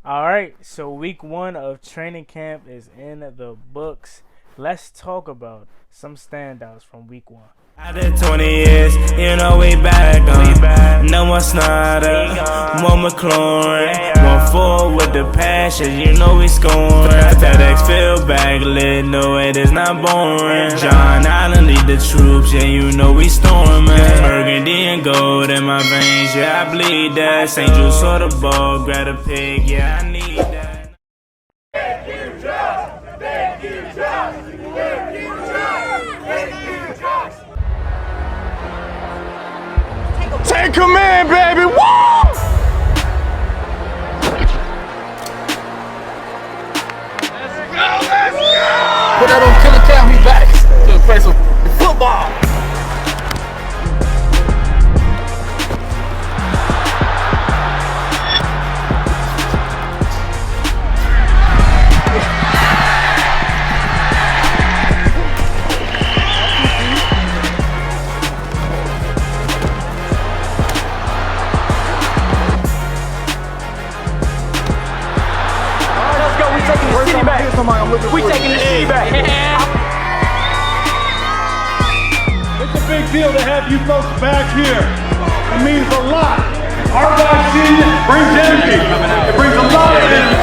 Alright, so week 1 of training camp is in the books. Let's talk about some standouts from week 1. After 20 years, you know we back on. No more Snyder, more McLaurin. One forward with the passion, you know we scoring. FedEx field back lit, no it is not boring. John Allen lead the troops, yeah you know we storming. Burgundy and gold in my veins, yeah I bleed that. St. Jude saw the ball, grab a pig, yeah I need that. Thank you, Josh! Thank you, Josh! Thank you, Josh! Thank you, Josh! Take command, baby! Woo! Let's go! Let's go! Put that on Killer Cow, he back to play some football. We taking the city back. It's a big deal to have you folks back here. It means a lot. Our vaccine brings energy. It brings a lot of energy.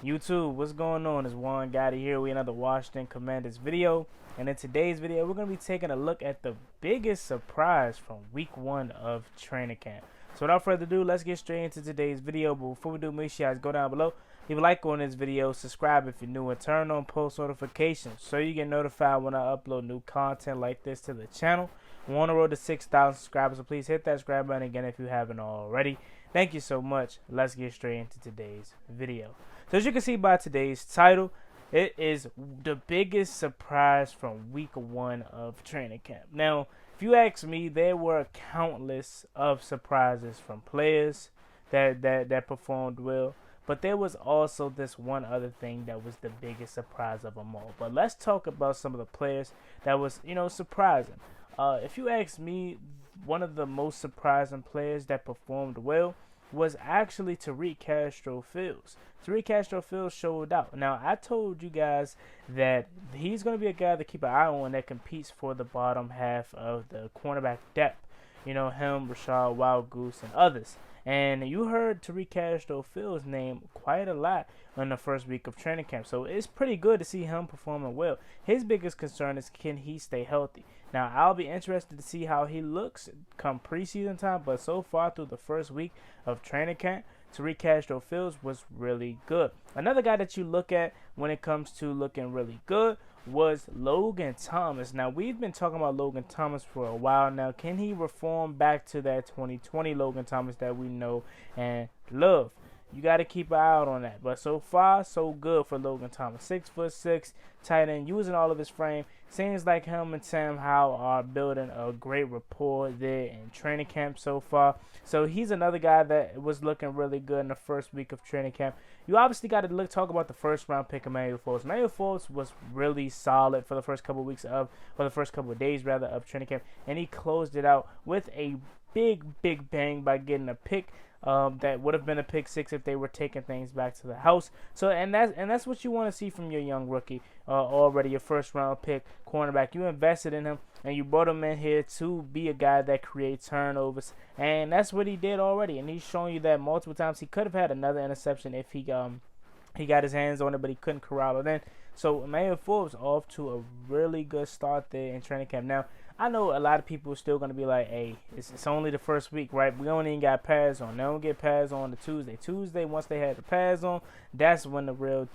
YouTube, what's going on? It's Juan Gotti here with another Washington Commanders video. And in today's video, we're going to be taking a look at the biggest surprise from week 1 of training camp. So without further ado, let's get straight into today's video. But before we do, make sure you guys go down below, leave a like on this video, subscribe if you're new, and turn on post notifications so you get notified when I upload new content like this to the channel. We're on the road to 6,000 subscribers, so please hit that subscribe button again if you haven't already. Thank you so much. Let's get straight into today's video. So as you can see by today's title, it is the biggest surprise from week 1 of training camp. Now, if you ask me, there were countless of surprises from players that performed well. But there was also this one other thing that was the biggest surprise of them all. But let's talk about some of the players that was, surprising. If you ask me, one of the most surprising players that performed well was actually Tariq Castro-Fields. Tariq Castro-Fields showed out. Now, I told you guys that he's going to be a guy to keep an eye on that competes for the bottom half of the cornerback depth. You know, him, Rashad, Wild Goose, and others. And you heard Tariq Castro-Fields' name quite a lot in the first week of training camp. So it's pretty good to see him performing well. His biggest concern is, can he stay healthy? Now, I'll be interested to see how he looks come preseason time. But so far through the first week of training camp, Tariq Castro-Fields was really good. Another guy that you look at when it comes to looking really good was Logan Thomas. Now, we've been talking about Logan Thomas for a while now. Can he reform back to that 2020 Logan Thomas that we know and love? You got to keep an eye out on that. But so far, so good for Logan Thomas. 6'6", tight end, using all of his frame. Seems like him and Sam Howell are building a great rapport there in training camp so far. So he's another guy that was looking really good in the first week of training camp. You obviously got to talk about the first round pick, Emmanuel Forbes. Emmanuel Forbes was really solid for the first couple of days of training camp, and he closed it out with a big bang by getting a pick. That would have been a pick 6 if they were taking things back to the house. So and that's what you want to see from your young rookie, already your first round pick cornerback. You invested in him and you brought him in here to be a guy that creates turnovers, and that's what he did already. And he's shown you that multiple times. He could have had another interception if he got his hands on it, but he couldn't corral it in. So Emmanuel Forbes off to a really good start there in training camp. Now, I know a lot of people are still going to be like, hey, it's only the first week, right? We only ain't got pads on. They don't get pads on the Tuesday, once they had the pads on, that's when the real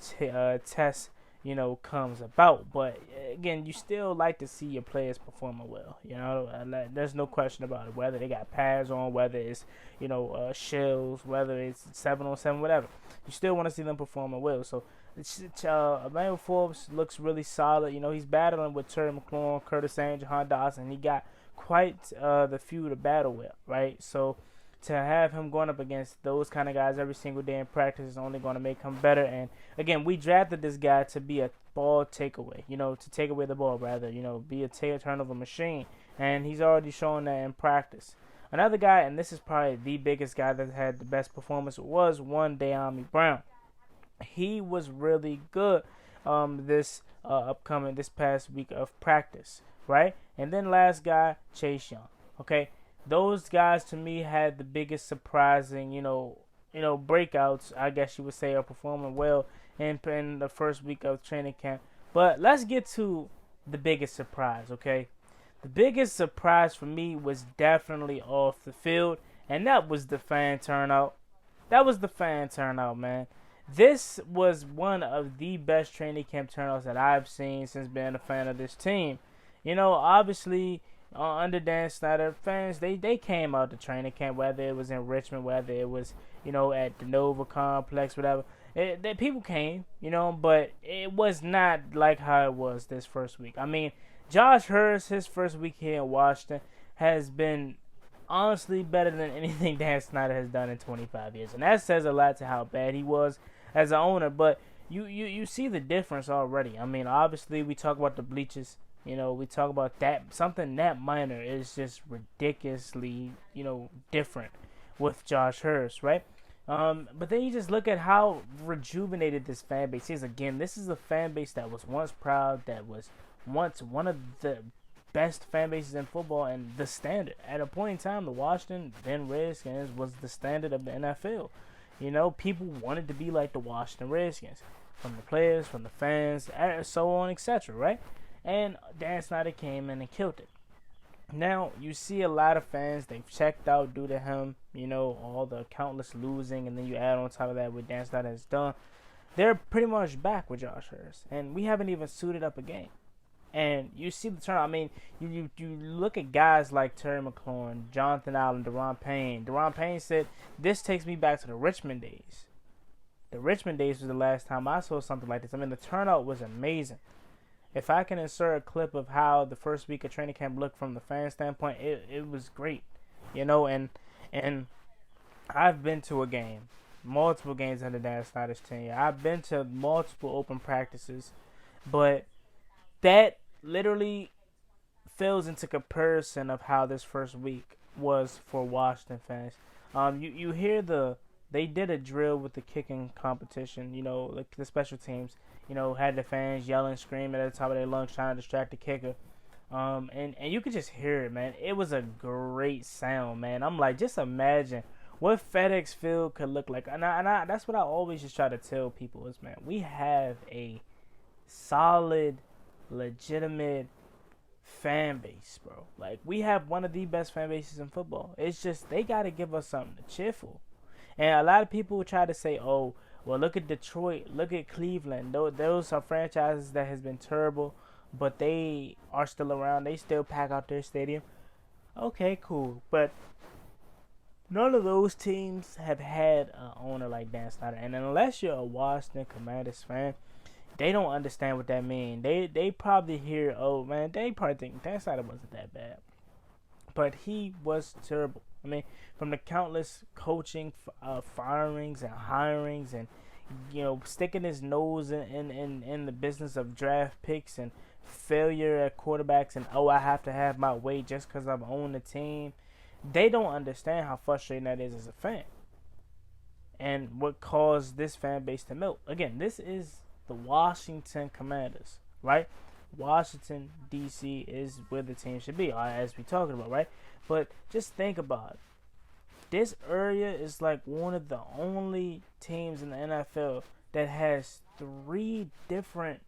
test, comes about. But, again, you still like to see your players performing well. There's no question about it, whether they got pads on, whether it's, shells, whether it's 7-on-7, whatever. You still want to see them performing well. So, Emmanuel Forbes looks really solid. He's battling with Terry McLaurin, Curtis Sanger, Jahan Dodson. He got quite the few to battle with, right? So to have him going up against those kind of guys every single day in practice is only going to make him better. And again, we drafted this guy to be a ball takeaway, to take away the ball rather, be a turnover machine. And he's already shown that in practice. Another guy, and this is probably the biggest guy that had the best performance, was one De'Ami Brown. He was really good this past week of practice, right? And then last guy, Chase Young. Okay, those guys to me had the biggest surprising, breakouts, I guess you would say, are performing well in the first week of training camp. But let's get to the biggest surprise, okay? The biggest surprise for me was definitely off the field, and that was the fan turnout. Man. This was one of the best training camp turnouts that I've seen since being a fan of this team. Obviously, under Dan Snyder, fans, they came out to training camp, whether it was in Richmond, whether it was, at the Nova Complex, whatever. People came, but it was not like how it was this first week. I mean, Josh Hurst, his first week here in Washington, has been honestly better than anything Dan Snyder has done in 25 years. And that says a lot to how bad he was as an owner. But you see the difference already. I mean, obviously, we talk about the bleachers. We talk about that. Something that minor is just ridiculously, different with Josh Hurst, right? But then you just look at how rejuvenated this fan base is. Again, this is a fan base that was once proud, that was once one of the best fan bases in football and the standard. At a point in time, the Washington then Redskins was the standard of the NFL. People wanted to be like the Washington Redskins, from the players, from the fans, so on, etc., right? And Dan Snyder came in and killed it. Now, you see a lot of fans, they've checked out due to him, all the countless losing, and then you add on top of that what Dan Snyder has done. They're pretty much back with Josh Hurst, and we haven't even suited up a game. And you see the turnout. I mean, you look at guys like Terry McLaurin, Jonathan Allen, Deron Payne. Deron Payne said, "This takes me back to the Richmond days." The Richmond days was the last time I saw something like this. I mean, the turnout was amazing. If I can insert a clip of how the first week of training camp looked from the fan standpoint, it was great. And I've been to a game, multiple games under Dan Snyder's tenure. I've been to multiple open practices, but that literally fills into comparison of how this first week was for Washington fans. You hear they did a drill with the kicking competition, like the special teams, had the fans yelling, screaming at the top of their lungs trying to distract the kicker. And you could just hear it, man. It was a great sound, man. I'm like, just imagine what FedEx Field could look like. And I that's what I always just try to tell people is, man, we have a solid, legitimate fan base, bro. Like, we have one of the best fan bases in football. It's just they got to give us something to cheer for. And a lot of people try to say, oh, well, look at Detroit, look at Cleveland. Those are franchises that has been terrible, but they are still around. They still pack out their stadium. Okay, cool. But none of those teams have had an owner like Dan Snyder. And unless you're a Washington Commanders fan, they don't understand what that means. They probably hear, oh, man, they probably think Dan Snyder wasn't that bad. But he was terrible. I mean, from the countless coaching firings and hirings and, sticking his nose in the business of draft picks and failure at quarterbacks and, I have to have my way just because I'm on the team. They don't understand how frustrating that is as a fan. And what caused this fan base to melt. Again, this is the Washington Commanders, right? Washington, D.C. is where the team should be, as we're talking about, right? But just think about it. This area is like one of the only teams in the NFL that has 3 different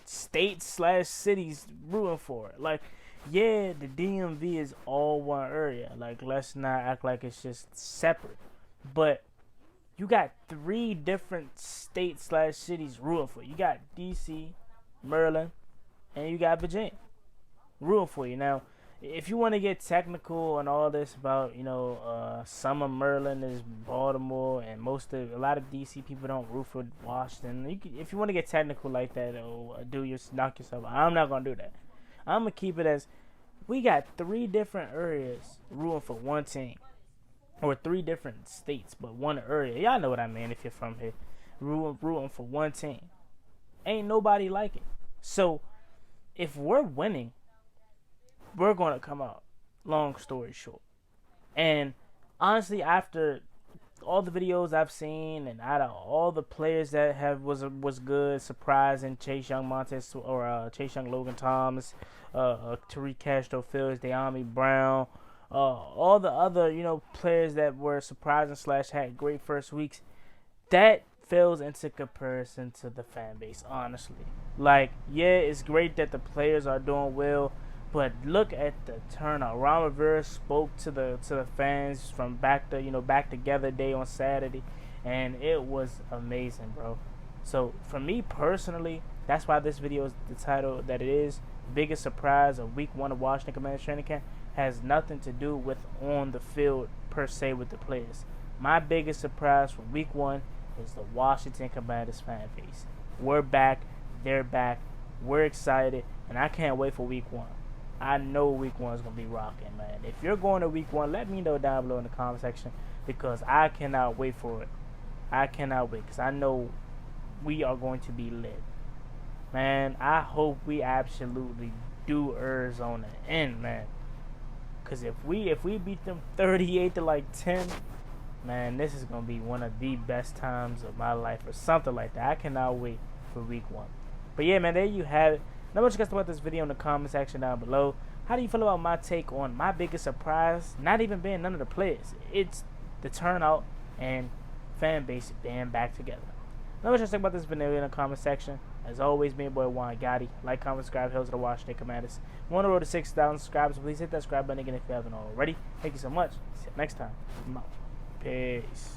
states/cities rooting for it. Like, yeah, the DMV is all one area. Like, let's not act like it's just separate. But you got 3 different states/cities rooting for you. You got D.C., Maryland, and you got Virginia rooting for you. Now, if you want to get technical and all this about, some of Maryland is Baltimore, and a lot of DC people don't root for Washington. If you want to get technical like that, knock yourself out. I'm not gonna do that. I'm gonna keep it as we got 3 different areas rooting for one team, or 3 different states, but one area. Y'all know what I mean if you're from here. Rooting for one team. Ain't nobody like it. So if we're winning, we're going to come out long story short. And honestly, after all the videos I've seen, and out of all the players that was good, surprising, Chase Young, Montez, or Chase Young, Logan Thomas, Tariq Castro Fields, De'Ami Brown, all the other players that were surprising / had great first weeks, that fails into comparison to the fan base. Honestly, like, yeah, it's great that the players are doing well, but look at the turnout. Ron Rivera spoke to the fans from back together day on Saturday, and it was amazing, bro. So for me personally, that's why this video is the title that it is. Biggest surprise of week 1 of Washington Commanders training camp has nothing to do with on the field per se with the players. My biggest surprise from week 1 is the Washington Commanders fan base. We're back, they're back, we're excited, and I can't wait for week 1. I know week 1 is going to be rocking, man. If you're going to week 1, let me know down below in the comment section, because I cannot wait for it. I cannot wait, because I know we are going to be lit. Man, I hope we absolutely do Arizona in, man. Because if we beat them 38-10, man, this is going to be one of the best times of my life or something like that. I cannot wait for week 1. But yeah, man, there you have it. Now, what you guys think about this video in the comment section down below. How do you feel about my take on my biggest surprise not even being none of the players? It's the turnout and fan base being back together. Now, what you guys think about this video in the comment section. As always, me and boy Juan Gotti. Like, comment, subscribe, hails to the Washington Commanders. We're on the road to 6,000 subscribers. Please hit that subscribe button again if you haven't already. Thank you so much. See you next time. I'm out. Peace.